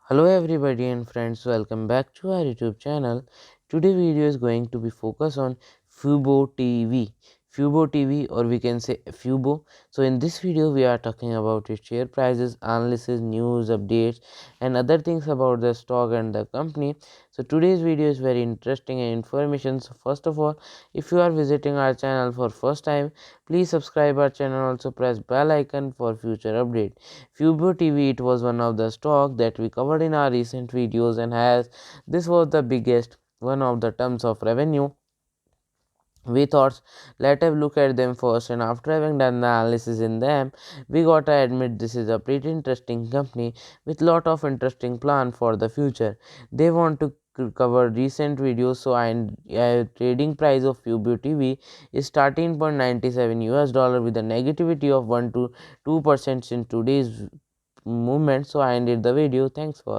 Hello everybody and friends, welcome back to our YouTube channel. Today video is going to be focused on FUBO TV. FUBO TV, or we can say FUBO. So in this video we are talking about its share prices, analysis, news, updates and other things about the stock and the company. So today's video is very interesting and information. So first of all, if you are visiting our channel for first time, please subscribe our channel, also press bell icon for future update. FUBO TV, it was one of the stock that we covered in our recent videos, and as this was the biggest one of the terms of revenue, we thought let us look at them first, and after having done the analysis in them, we gotta admit this is a pretty interesting company with lot of interesting plan for the future. They want to cover recent videos. So trading price of FUBO TV is 13.97 US dollar with a negativity of 1 to 2% in today's movement. So I ended the video. Thanks for